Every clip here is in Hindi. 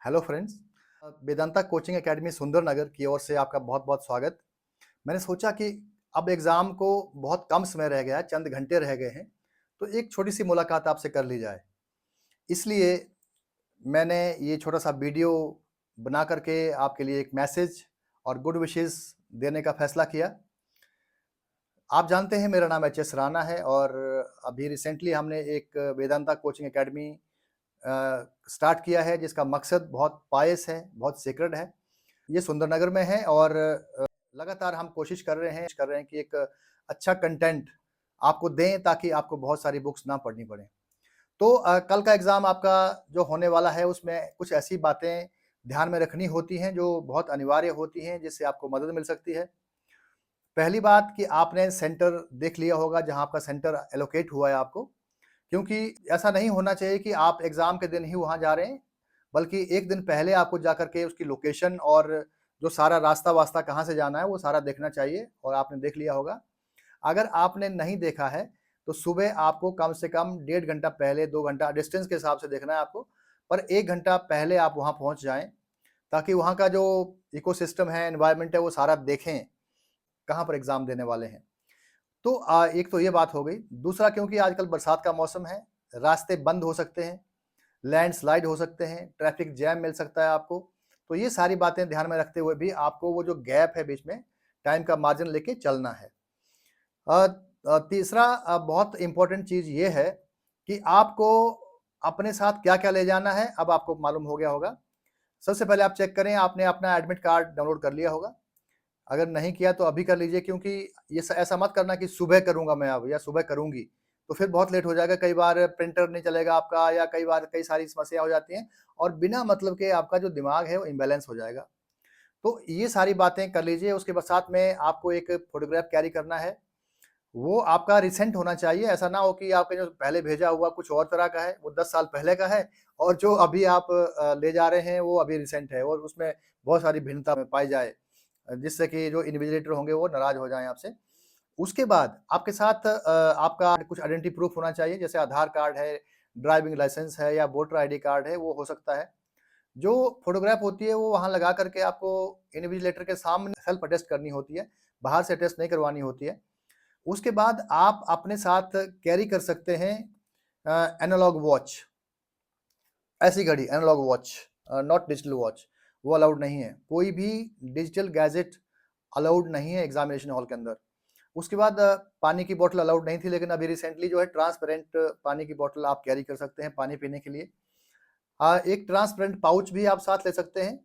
Hello friends. Vedanta coaching academy Sundernagar की ओर से आपका बहुत-बहुत स्वागत। मैंने सोचा कि अब एग्ज़ाम को बहुत कम समय रह गया है, चंद घंटे रह गए हैं, तो एक छोटी-सी मुलाकात आपसे कर ली जाए। इसलिए मैंने ये छोटा-सा वीडियो बना कर के आपके लिए एक मैसेज और गुड विशेज़ देने का फ़ैसला किया। आप जानते हैं मेरा नाम एच.एस. राणा है और अभी रिसेंटली हमने एक वेदांता कोचिंग एकेडमी स्टार्ट किया है जिसका मकसद बहुत पायस है, बहुत सेक्रेड है। ये सुंदरनगर में है और लगातार हम कोशिश कर रहे हैं कि एक अच्छा कंटेंट आपको दें ताकि आपको बहुत सारी बुक्स ना पढ़नी पड़ें। तो कल का एग्ज़ाम आपका जो होने वाला है उसमें कुछ ऐसी बातें ध्यान में रखनी होती हैं जो बहुत अनिवार्य होती हैं जिससे आपको मदद मिल सकती है। पहली बात कि आपने सेंटर देख लिया होगा जहाँ आपका सेंटर एलोकेट हुआ है आपको, क्योंकि ऐसा नहीं होना चाहिए कि आप एग्ज़ाम के दिन ही वहाँ जा रहे हैं, बल्कि 1 दिन पहले आपको जाकर के उसकी लोकेशन और जो सारा रास्ता-वास्ता कहाँ से जाना है, वो सारा देखना चाहिए और आपने देख लिया होगा। अगर आपने नहीं देखा है, तो सुबह आपको कम से कम डेढ़ घंटा पहले, 2 घंटा डिस्टेंस के हिसाब से देखना है आपको, पर 1 घंटा पहले आप वहाँ पहुँच जाएँ, ताकि वहाँ का जो इकोसिस्टम है, एनवायरनमेंट है, वो सारा देखें, कहाँ पर एग्ज़ाम देने वाले हैं। तो एक तो ये बात हो गई। दूसरा क्योंकि आजकल बरसात का मौसम है, रास्ते बंद हो सकते हैं, लैंडस्लाइड हो सकते हैं, ट्रैफिक जैम मिल सकता है आपको। तो ये सारी बातें ध्यान में रखते हुए भी आपको वो जो गैप है बीच में, टाइम का मार्जिन लेके चलना है। अ तीसरा बहुत इम्पोर्टेंट चीज़ ये है कि आपको अपने साथ क्या-क्या ले जाना है, अब आपको मालूम हो गया होगा। सबसे पहले आप चेक करें आपने अपना एडमिट कार्ड डाउनलोड कर लिया होगा। अगर नहीं किया तो अभी कर लीजिए, क्योंकि ये ऐसा मत करना कि सुबह करूँगा मैं अब या सुबह करूँगी, तो फिर बहुत लेट हो जाएगा। कई बार प्रिंटर नहीं चलेगा आपका या कई बार कई सारी समस्या हो जाती हैं और बिना मतलब के आपका जो दिमाग है वो इम्बैलेंस हो जाएगा। तो ये सारी बातें कर लीजिए। उसके बाद साथ में आपको एक फ़ोटोग्राफ कैरी करना है। वो आपका रिसेंट होना चाहिए। ऐसा ना हो कि आपने जो पहले भेजा हुआ कुछ और तरह का है, वो 10 साल पहले का है और जो अभी आप ले जा रहे हैं वो अभी रिसेंट है और उसमें बहुत सारी भिन्नता पाई जाए। जिससे कि जो इन्विजिलेटर होंगे वो नाराज़ हो जाएँ आपसे। उसके बाद आपके साथ आपका कुछ आइडेंटिटी प्रूफ होना चाहिए, जैसे आधार कार्ड है, ड्राइविंग लाइसेंस है या वोटर आईडी कार्ड है, वो हो सकता है। जो फ़ोटोग्राफ होती है वो वहाँ लगा कर के आपको इन्विजिलेटर के सामने सेल्फ अटेस्ट करनी होती है, बाहर से अटेस्ट नहीं करवानी होती है। उसके बाद आप अपने साथ कैरी कर सकते हैं एनालॉग वॉच, ऐसी घड़ी analog watch, not digital watch, वो अलाउड नहीं है। कोई भी डिजिटल गैजेट अलाउड नहीं है एग्ज़ामिनेशन हॉल के अंदर। उसके बाद पानी की बॉटल अलाउड नहीं थी, लेकिन अभी रिसेंटली जो है ट्रांसपेरेंट पानी की बॉटल आप कैरी कर सकते हैं पानी पीने के लिए। एक ट्रांसपेरेंट पाउच भी आप साथ ले सकते हैं,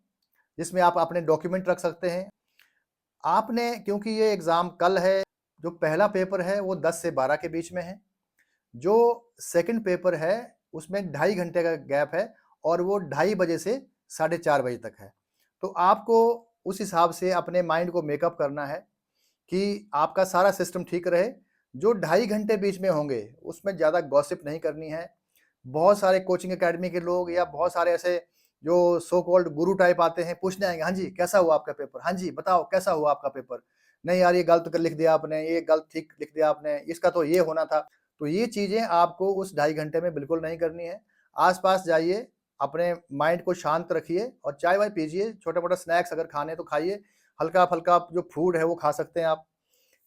जिसमें आप अपने डॉक्यूमेंट रख सकते हैं। आपने क्योंकि ये एग्ज़ाम कल है, जो पहला पेपर है वो 10 से 12 के बीच में है। जो सेकंड पेपर है उसमें ढाई घंटे का गैप है और वो ढाई बजे से साढ़े 4 बजे तक है। तो आपको उस हिसाब से अपने माइंड को मेकअप करना है कि आपका सारा सिस्टम ठीक रहे। जो ढाई घंटे बीच में होंगे, उसमें ज़्यादा गॉसिप नहीं करनी है। बहुत सारे कोचिंग अकेडमी के लोग या बहुत सारे ऐसे जो सो कॉल्ड गुरु टाइप आते हैं, पूछने आएँगे, "हाँ जी, कैसा हुआ आपका पेपर? हाँ जी, बताओ कैसा हुआ आपका पेपर? नहीं यार, ये गलत लिख दिया आपने, ये गलत ठीक लिख दिया आपने, इसका तो ये होना था।" तो ये चीज़ें आपको उस ढाई घंटे में बिल्कुल नहीं करनी है। आस-पास जाइए, अपने माइंड को शांत रखिए और चाय-वाय पीजिए, छोटा-मोटा स्नैक्स अगर खाने तो खाइए, हल्का-फुल्का जो फूड है वो खा सकते हैं आप।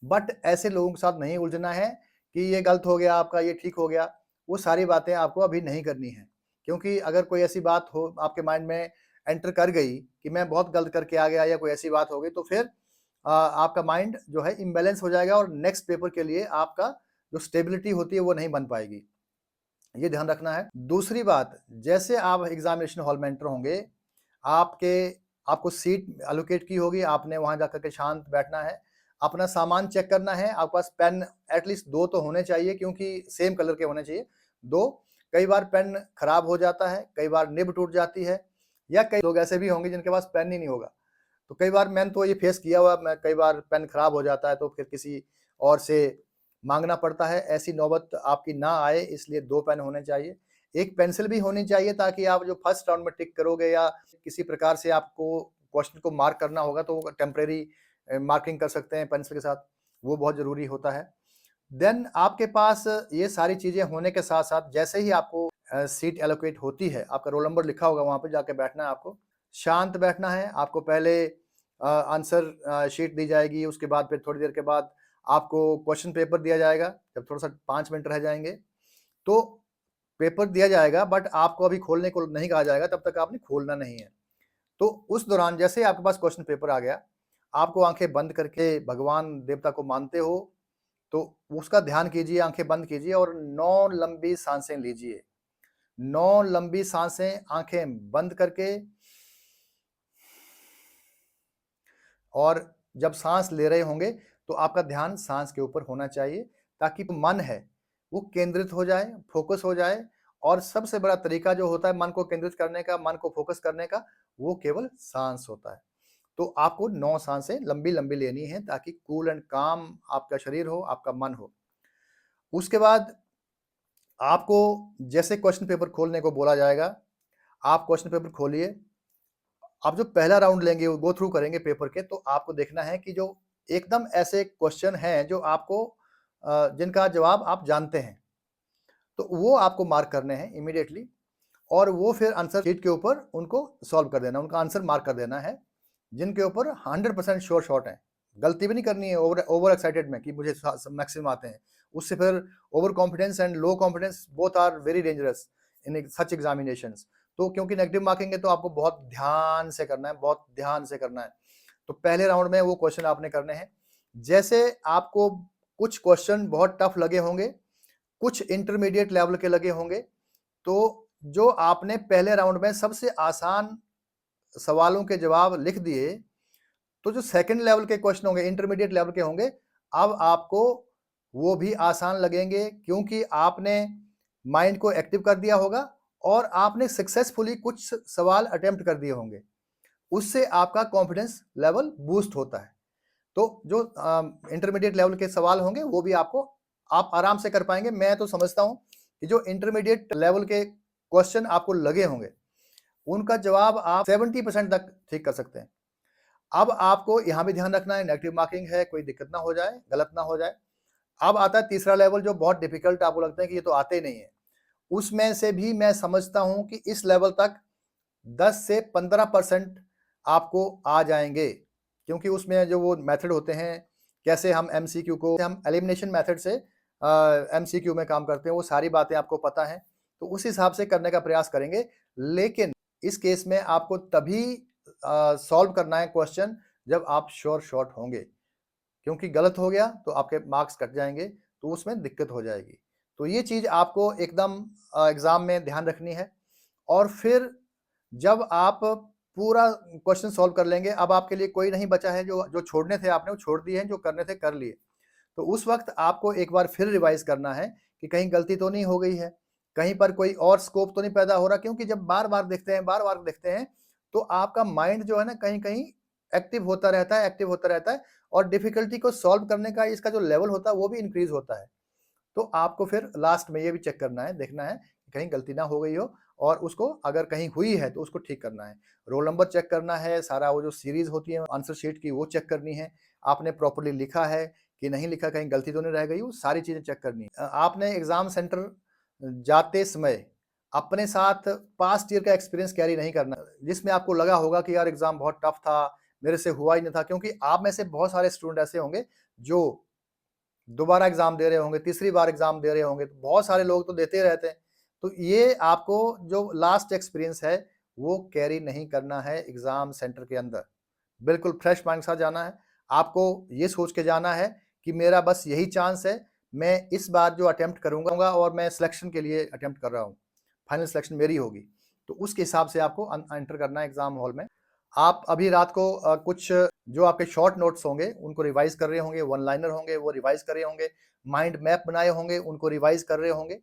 बट ऐसे लोगों के साथ नहीं उलझना है कि ये गलत हो गया आपका, ये ठीक हो गया। वो सारी बातें आपको अभी नहीं करनी है। क्योंकि अगर कोई ऐसी बात हो आपके माइंड में एंटर कर गई कि मैं बहुत गलत करके आ गया या कोई ऐसी बात हो गई, तो फिर आपका माइंड जो है इम्बैलेंस हो जाएगा और नेक्स्ट पेपर के लिए आपका जो स्टेबिलिटी होती है वो नहीं बन पाएगी। ये ध्यान रखना है। दूसरी बात, जैसे आप एग्ज़ामिनेशन हॉल में एंटर होंगे, आपके आपको सीट एलोकेट की होगी, आपने वहाँ जाकर के शांत बैठना है। अपना सामान चेक करना है, आपके पास पेन एटलीस्ट 2 तो होने चाहिए, क्योंकि सेम कलर के होने चाहिए। 2, कई बार पेन खराब हो जाता है, कई बार निब टूट जाती है या कई लोग ऐसे भी होंगे जिनके पास पेन ही नहीं होगा। तो कई बार मैंने तो ये फेस किया हुआ, मैं कई बार पेन खराब हो जाता है तो फिर किसी और से माँगना पड़ता है। ऐसी नौबत आपकी ना आए, इसलिए 2 पेन होने चाहिए। एक पेंसिल भी होनी चाहिए ताकि आप जो फर्स्ट राउंड में टिक करोगे या किसी प्रकार से आपको क्वेश्चन को मार्क करना होगा, तो टेम्परेरी मार्किंग कर सकते हैं पेंसिल के साथ, वो बहुत ज़रूरी होता है। देन आपके पास ये सारी चीज़ें होने के साथ-साथ जैसे ही आपको सीट एलोकेट होती है, आपका रोल नंबर लिखा होगा वहाँ पे जाके बैठना है आपको। शांत बैठना है, आपको पहले आंसर शीट दी जाएगी, उसके बाद फिर थोड़ी देर के बाद आपको क्वेश्चन पेपर दिया जाएगा, जब थोड़ा-सा 5 मिनट रह जाएँगे, तो पेपर दिया जाएगा बट आपको अभी खोलने को नहीं कहा जाएगा, तब तक आपने खोलना नहीं है। तो उस दौरान जैसे ही आपके पास क्वेश्चन पेपर आ गया, आपको आँखें बंद करके भगवान देवता को मानते हो, तो उसका ध्यान कीजिए, आँखें बंद कीजिए और 9 लंबी साँसें लीजिए। 9 लंबी साँसें आँखें बंद करके और जब साँस ले रहे होंगे, तो आपका ध्यान साँस के ऊपर होना चाहिए, ताकि मन है, वो केंद्रित हो जाए, फ़ोकस हो जाए और सबसे बड़ा तरीका जो होता है मन को केंद्रित करने का, मन को फ़ोकस करने का, वो केवल साँस होता है। तो आपको 9 साँसें लंबी-लंबी लेनी है ताकि कूल एंड काम आपका शरीर हो, आपका मन हो। उसके बाद आपको जैसे क्वेश्चन पेपर खोलने को बोला जाएगा, आप क्वेश्चन पेपर खोलिए। आप जो पहला राउंड लेंगे, वो गो थ्रू करेंगे पेपर के, तो आपको देखना है कि जो एकदम ऐसे क्वेश्चन हैं जो आपको जिनका जवाब आप जानते हैं, तो वो आपको मार्क करने हैं इमीडिएटली और वो फिर आंसर शीट के ऊपर उनको सॉल्व कर देना, उनका आंसर मार्क कर देना है, जिनके ऊपर 100% श्योर शॉट है। गलती भी नहीं करनी है ओवर ओवर एक्साइटेड में कि मुझे मैक्सिमम आते हैं। उससे फिर over confidence and low confidence both are very dangerous in such examinations. तो क्योंकि नेगेटिव मार्किंग है तो आपको बहुत ध्यान से करना है, बहुत ध्यान से करना है। तो पहले राउंड में वो क्वेश्चन आपने करने हैं। जैसे आपको कुछ क्वेश्चन बहुत टफ लगे होंगे, कुछ इंटरमीडिएट लेवल के लगे होंगे, तो जो आपने पहले राउंड में सबसे आसान सवालों के जवाब लिख दिए, तो जो सेकंड लेवल के क्वेश्चन होंगे, इंटरमीडिएट लेवल के होंगे, अब आपको वो भी आसान लगेंगे क्योंकि आपने माइंड को एक्टिव कर दिया होगा और आपने सक्सेसफुली कुछ सवाल अटेम्प्ट कर दिए होंगे। उससे आपका कॉन्फिडेंस लेवल बूस्ट होता है। तो जो इंटरमीडिएट लेवल के सवाल होंगे वो भी आप आराम से कर पाएंगे। मैं तो समझता हूं कि जो इंटरमीडिएट लेवल के क्वेश्चन आपको लगे होंगे उनका जवाब आप 70% तक ठीक कर सकते हैं। अब आपको यहां भी ध्यान रखना है, नेगेटिव मार्किंग है, कोई दिक्कत ना हो जाए, गलत ना हो जाए। अब आता है तीसरा लेवल जो बहुत डिफिकल्ट आपको लगता है कि ये तो आते ही नहीं है। उसमें से भी मैं समझता हूं कि इस लेवल तक 10 से 15% आपको आ जाएंगे, क्योंकि उसमें जो वो मेथड होते हैं, कैसे हम एमसीक्यू को हम एलिमिनेशन मेथड से एमसीक्यू में काम करते हैं, वो सारी बातें आपको पता है, तो उस हिसाब से करने का प्रयास करेंगे। लेकिन इस केस में आपको तभी सॉल्व करना है क्वेश्चन जब आप श्योर शॉट होंगे, क्योंकि गलत हो गया तो आपके मार्क्स कट जाएंगे, तो उसमें दिक्कत हो जाएगी। तो ये चीज़ आपको एकदम एग्ज़ाम में ध्यान रखनी है। और फिर जब आप पूरा क्वेश्चन सॉल्व कर लेंगे, अब आपके लिए कोई नहीं बचा है, जो जो छोड़ने थे आपने वो छोड़ दिए हैं, जो करने थे कर लिए। तो उस वक़्त आपको एक बार फिर रिवाइज़ करना है कि कहीं गलती तो नहीं हो गई है, कहीं पर कोई और स्कोप तो नहीं पैदा हो रहा, क्योंकि जब बार-बार देखते हैं, बार-बार देखते हैं, तो आपका माइंड जो है ना कहीं-कहीं एक्टिव होता रहता है और डिफ़िकल्टी को सॉल्व करने का इसका जो लेवल होता है वो भी इंक्रीज़ होता है। तो आपको फिर लास्ट में ये भी चेक करना है, देखना है कि कहीं गलती ना हो गई हो और उसको अगर कहीं हुई है तो उसको ठीक करना है। रोल नंबर चेक करना है, सारा वो जो सीरीज़ होती है आंसर शीट की वो चेक करनी है। आपने प्रॉपर्ली लिखा है कि नहीं लिखा, कहीं गलती तो नहीं रह गई, वो सारी चीज़ें चेक करनी है। आपने एग्ज़ाम सेंटर जाते समय अपने साथ पास्ट ईयर का एक्सपीरियंस कैरी नहीं करना, जिसमें आपको लगा होगा कि यार एग्ज़ाम बहुत टफ था, मेरे से हुआ ही नहीं था, क्योंकि आप में से बहुत सारे स्टूडेंट ऐसे होंगे जो दोबारा एग्ज़ाम दे रहे होंगे, तीसरी बार एग्ज़ाम दे रहे होंगे, तो बहुत सारे लोग तो देते रहते हैं। तो ये आपको जो लास्ट एक्सपीरियंस है, वो कैरी नहीं करना है एग्ज़ाम सेंटर के अंदर। बिल्कुल फ्रेश माइंड के साथ जाना है। आपको ये सोच के जाना है कि मेरा बस यही चांस है, मैं इस बार जो अटेम्प्ट करूँगा और मैं सिलेक्शन के लिए अटेम्प्ट कर रहा हूँ। फाइनल सिलेक्शन मेरी होगी। तो उसके हिसाब से आपको एंटर करना है एग्ज़ाम हॉल में। आप अभी रात को कुछ जो आपके शॉर्ट नोट्स होंगे, उनको रिवाइज़ कर रहे होंगे, वन लाइनर होंगे, वो रिवाइज़ कर रहे होंगे, माइंड मैप बनाए होंगे, उनको रिवाइज़ कर रहे होंगे।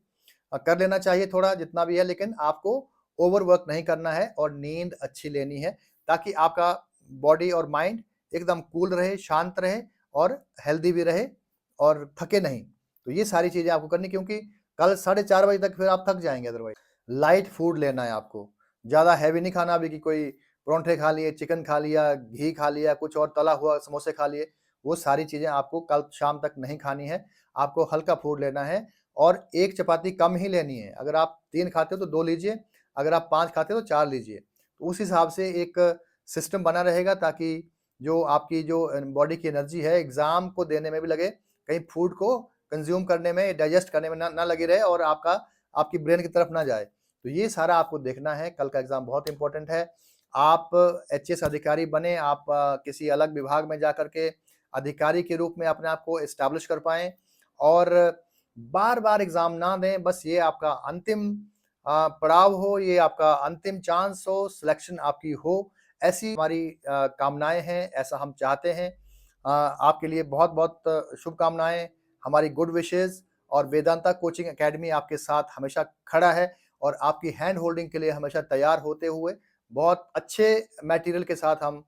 कर लेना चाहिए थोड़ा जितना भी है, लेकिन आपको ओवरवर्क नहीं करना है और नींद अच्छी लेनी है, ताकि आपका बॉडी और माइंड एकदम कूल रहे, शांत रहे और हेल्दी भी रहे और थके नहीं। तो ये सारी चीज़ें आपको करनी, क्योंकि कल 4:30 बजे तक फिर आप थक जाएँगे अदरवाइज़। लाइट फूड लेना है आपको, ज़्यादा हेवी नहीं खाना अभी कि कोई परोंठे खा लिए, चिकन खा लिया, घी खा लिया, कुछ और तला हुआ समोसे खा लिए, वो सारी चीज़ें आपको कल शाम तक नहीं खानी है। आपको हल्का फूड लेना है और 1 चपाती कम ही लेनी है। अगर आप 3 खाते हो तो 2 लीजिए, अगर आप 5 खाते हो तो 4 लीजिए। तो उस हिसाब से एक सिस्टम बना रहेगा ताकि जो आपकी जो बॉडी की एनर्जी है एग्ज़ाम को देने में भी लगे, कहीं फूड को कंज़्यूम करने में, डाइजेस्ट करने में ना लगी रहे और आपकी ब्रेन की तरफ ना जाए। तो ये सारा आपको देखना है, कल का एग्ज़ाम बहुत इम्पोर्टेंट है। आप एचएएस अधिकारी बने, आप किसी अलग विभाग में जाकर के अधिकारी के रूप में अपने आप को एस्टेब्लिश कर पाएँ और बार-बार एग्ज़ाम ना दें, बस ये आपका अंतिम पड़ाव हो, ये आपका अंतिम चांस हो, सिलेक्शन आपकी हो, ऐसी हमारी कामनाएँ हैं, ऐसा हम चाहते हैं। आपके लिए बहुत-बहुत शुभकामनाएँ, हमारी गुड विशेज़ और वेदांता कोचिंग अकेडमी आपके साथ हमेशा खड़ा है और आपकी हैंड होल्डिंग के लिए हमेशा तैयार होते हुए, बहुत अच्छे मटेरियल के साथ हम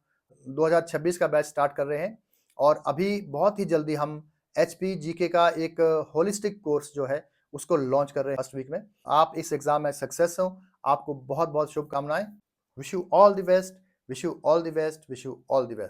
2026 का बैच स्टार्ट कर रहे हैं और अभी बहुत ही जल्दी हम एचपी जीके का एक होलिस्टिक कोर्स जो है, उसको लॉन्च कर रहे हैं फर्स्ट वीक में। आप इस एग्ज़ाम में सक्सेस हों, आपको बहुत-बहुत शुभकामनाएँ। Wish you all the best, wish you all the best, wish you all the best.